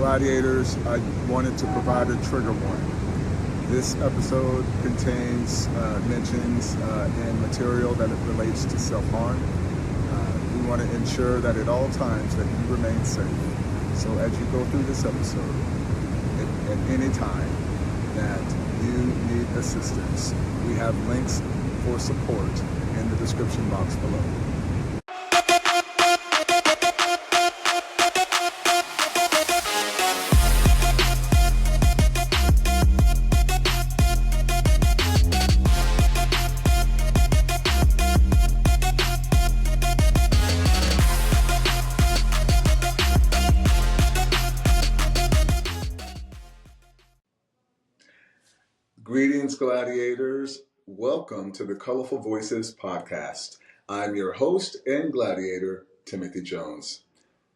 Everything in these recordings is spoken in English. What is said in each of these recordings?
Gladiators, I wanted to provide a trigger warning. This episode contains mentions and material that it relates to self-harm. We want to ensure that at all times that you remain safe. So as you go through this episode, at any time that you need assistance, we have links for support in the description box below. Greetings, gladiators. Welcome to the Colorful Voices podcast. I'm your host and gladiator, Timothy Jones.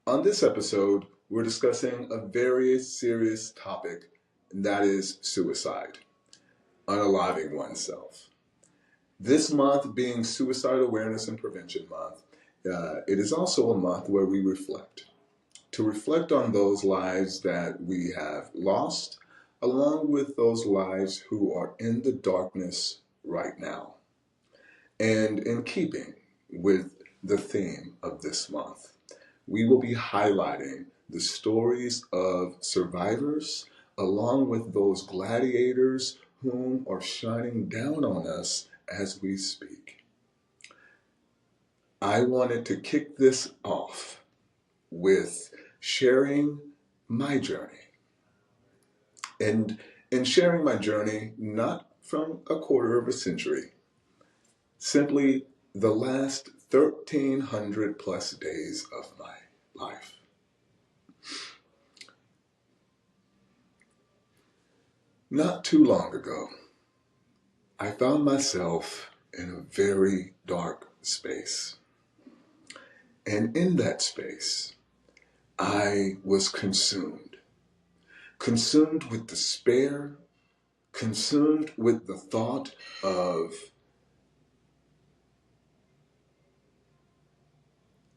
On this episode, we're discussing a very serious topic, and that is suicide, unaliving oneself. This month being Suicide Awareness and Prevention Month, it is also a month where we reflect. To reflect on those lives that we have lost, along with those lives who are in the darkness right now. And in keeping with the theme of this month, we will be highlighting the stories of survivors, along with those gladiators whom are shining down on us as we speak. I wanted to kick this off with sharing my journey. And in sharing my journey, not from a quarter of a century, simply the last 1,300 plus days of my life. Not too long ago, I found myself in a very dark space. And in that space, I was consumed with despair, consumed with the thought of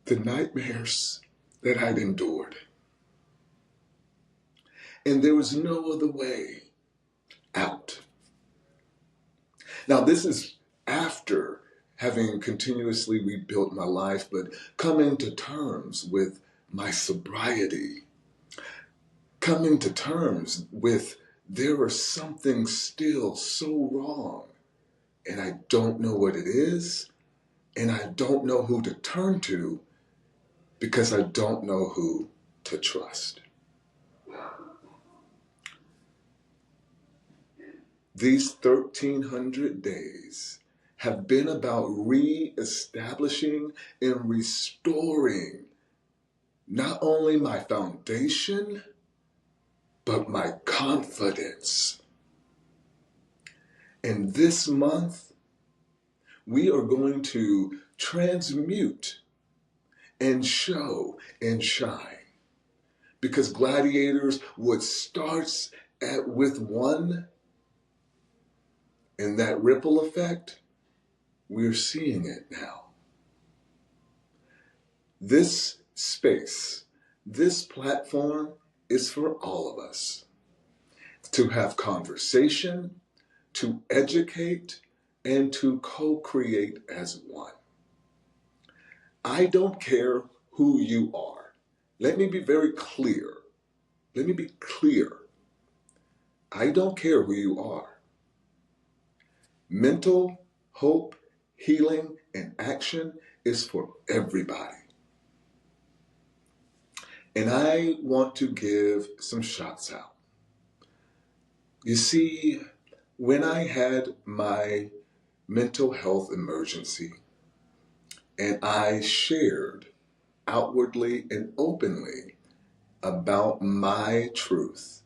the nightmares that I'd endured. And there was no other way out. Now, this is after having continuously rebuilt my life, but coming to terms with my sobriety, coming to terms with there is something still so wrong, and I don't know what it is, and I don't know who to turn to because I don't know who to trust. These 1,300 days have been about re-establishing and restoring not only my foundation, but my confidence. And this month, we are going to transmute and show and shine. Because gladiators, what starts with one, and that ripple effect, we're seeing it now. This space, this platform, is for all of us to have conversation, to educate, and to co-create as one. I don't care who you are. Let me be very clear. Let me be clear. I don't care who you are. Mental hope, healing, and action is for everybody. And I want to give some shots out. You see, when I had my mental health emergency and I shared outwardly and openly about my truth,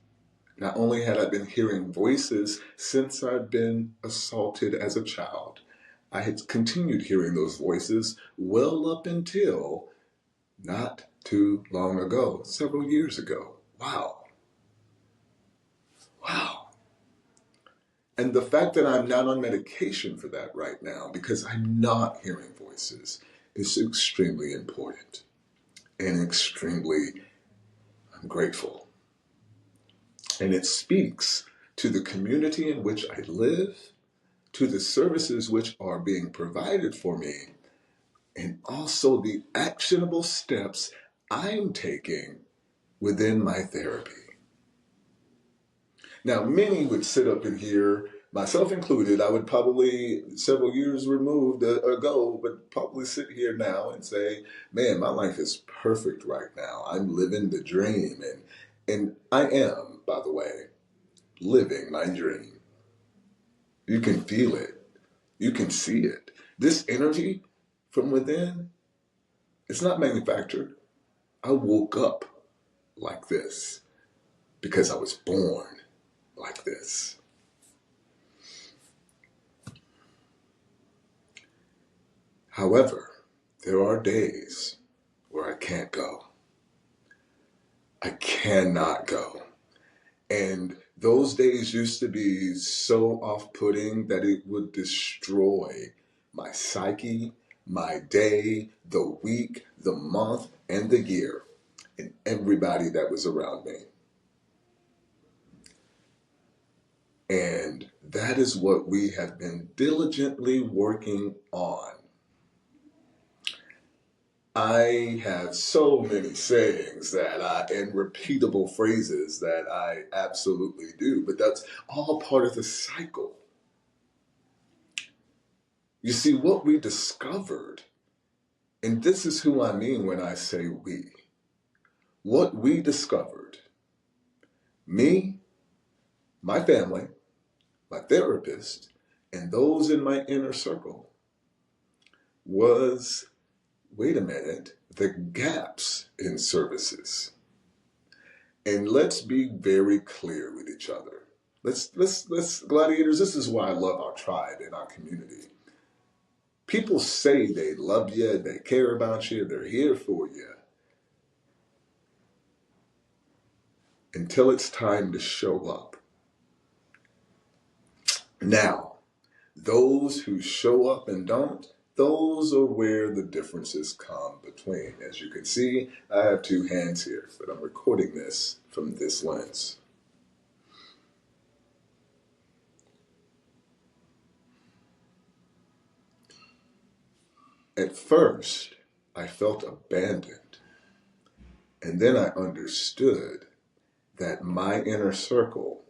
not only had I been hearing voices since I'd been assaulted as a child, I had continued hearing those voices well up until not too long ago, several years ago. Wow. And the fact that I'm not on medication for that right now, because I'm not hearing voices, is extremely important and extremely, I'm grateful. And it speaks to the community in which I live, to the services which are being provided for me, and also the actionable steps I'm taking within my therapy. Now, many would sit up in here, myself included, I would probably, several years removed ago, would probably sit here now and say, man, my life is perfect right now. I'm living the dream. And I am, by the way, living my dream. You can feel it. You can see it. This energy from within, it's not manufactured. I woke up like this because I was born like this. However, there are days where I can't go. I cannot go. And those days used to be so off-putting that it would destroy my psyche, my day, the week, the month, and the year, and everybody that was around me. And that is what we have been diligently working on. I have so many sayings and repeatable phrases that I absolutely do, but that's all part of the cycle. You see, what we discovered, and this is who I mean when I say we, what we discovered, me, my family, my therapist, and those in my inner circle, was, wait a minute, the gaps in services. And let's be very clear with each other. Let's gladiators, this is why I love our tribe and our community. People say they love you, they care about you, they're here for you. Until it's time to show up. Now, those who show up and don't, those are where the differences come between. As you can see, I have two hands here, but I'm recording this from this lens. At first, I felt abandoned. And then I understood that my inner circle,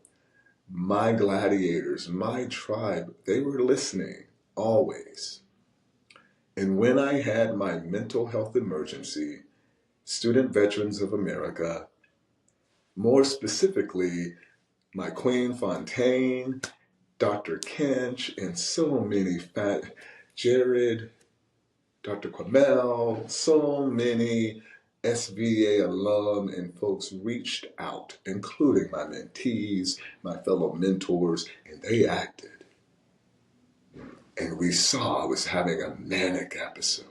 my gladiators, my tribe, they were listening always. And when I had my mental health emergency, Student Veterans of America, more specifically, my Queen Fontaine, Dr. Kench, and so many Jared, Dr. Quamel, so many SVA alum and folks reached out, including my mentees, my fellow mentors, and they acted. And we saw I was having a manic episode.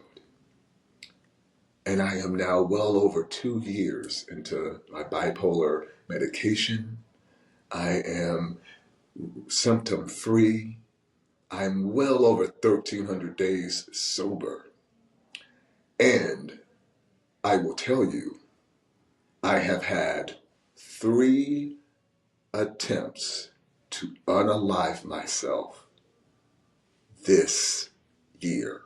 And I am now well over 2 years into my bipolar medication. I am symptom free. I'm well over 1,300 days sober. And I will tell you, I have had 3 attempts to unalive myself this year.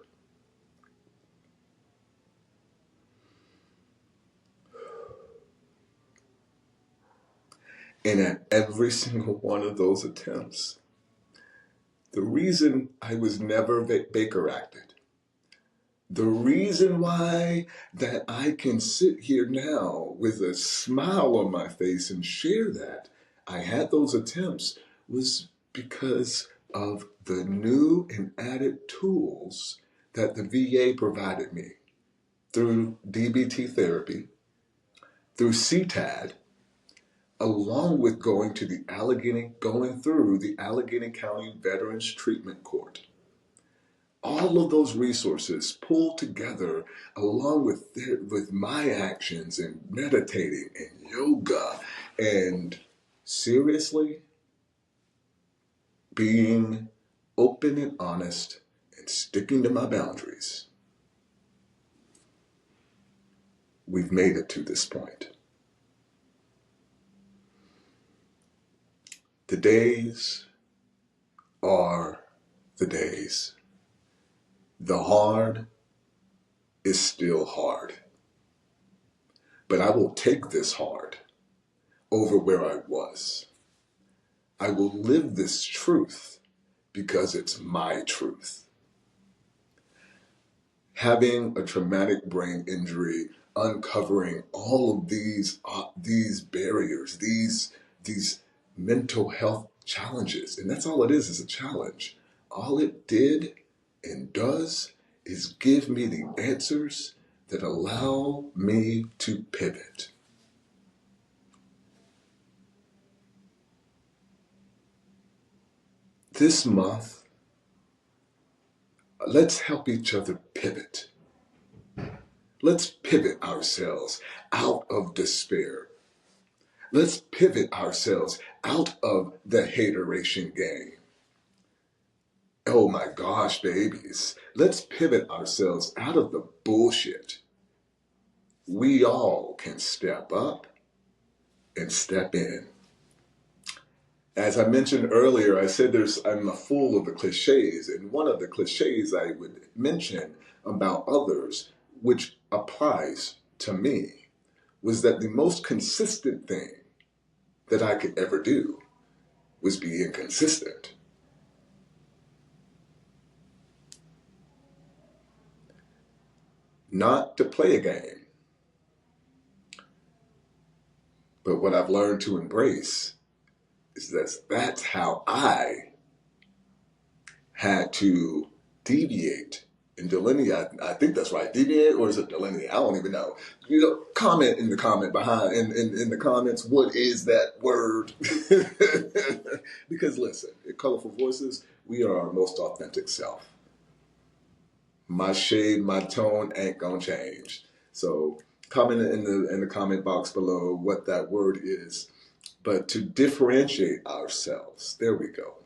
And at every single one of those attempts, the reason I was never Baker acted, the reason why that I can sit here now with a smile on my face and share that I had those attempts was because of the new and added tools that the VA provided me through DBT therapy, through CTAD, along with going through the Allegheny County Veterans Treatment Court. All of those resources pulled together along with my actions and meditating and yoga and seriously being open and honest and sticking to my boundaries. We've made it to this point. The days are the days. The hard is still hard. But I will take this hard over where I was. I will live this truth because it's my truth. Having a traumatic brain injury, uncovering all of these barriers, these mental health challenges, and that's all it is a challenge. All it did and does is give me the answers that allow me to pivot. This month, let's help each other pivot. Let's pivot ourselves out of despair. Let's pivot ourselves out of the hateration game. Oh my gosh, babies. Let's pivot ourselves out of the bullshit. We all can step up and step in. As I mentioned earlier, I said I'm full of the cliches, and one of the cliches I would mention about others, which applies to me, was that the most consistent thing that I could ever do was be inconsistent. Not to play a game, but what I've learned to embrace is that that's how I had to deviate and delineate. I think that's right, deviate, or is it delineate? I don't even know. Comment in the comment behind in the comments, what is that word? Because listen, at Colorful Voices, we are our most authentic self. My shade, my tone ain't gonna change. So comment in the comment box below what that word is. But to differentiate ourselves, there we go.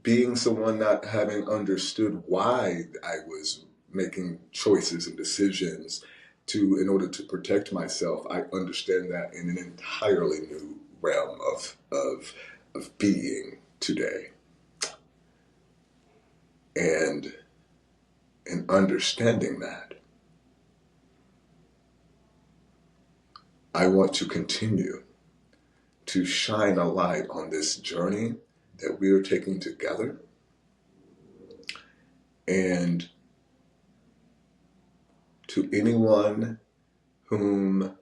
Being someone not having understood why I was making choices and decisions in order to protect myself, I understand that in an entirely new realm of being today. And in understanding that, I want to continue to shine a light on this journey that we are taking together. And to anyone whom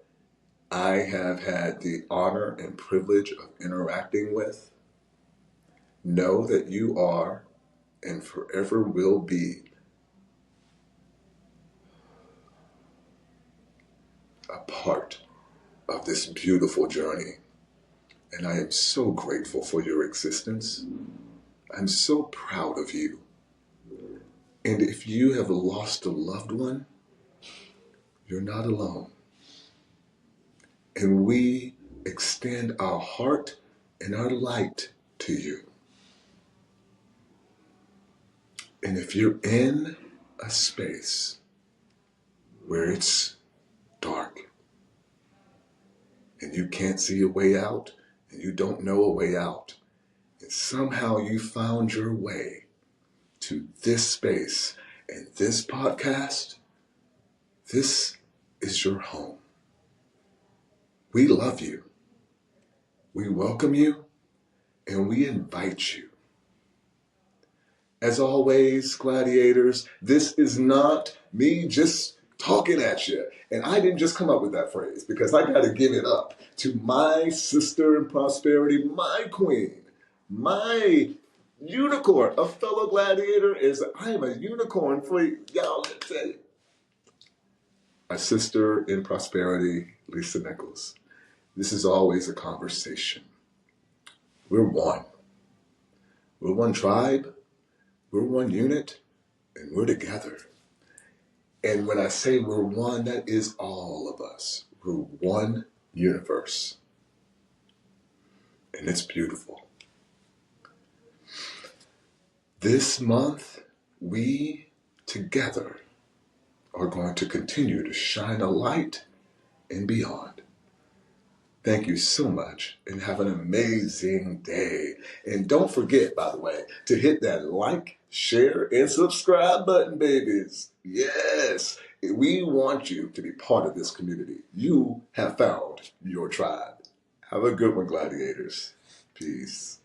I have had the honor and privilege of interacting with, know that you are and forever will be a part of this beautiful journey. And I am so grateful for your existence. I'm so proud of you. And if you have lost a loved one, you're not alone. And we extend our heart and our light to you. And if you're in a space where it's dark and you can't see a way out and you don't know a way out, and somehow you found your way to this space and this podcast, this is your home. We love you. We welcome you and we invite you. As always, gladiators, this is not me just talking at you. And I didn't just come up with that phrase because I got to give it up to my sister in prosperity, my queen, my unicorn, a fellow gladiator. I am a unicorn for y'all. My sister in prosperity, Lisa Nichols. This is always a conversation. We're one. We're one tribe. We're one unit, and we're together. And when I say we're one, that is all of us. We're one universe. And it's beautiful. This month, we together are going to continue to shine a light and beyond. Thank you so much and have an amazing day. And don't forget, by the way, to hit that like, share, and subscribe button, babies. Yes, we want you to be part of this community. You have found your tribe. Have a good one, gladiators. Peace.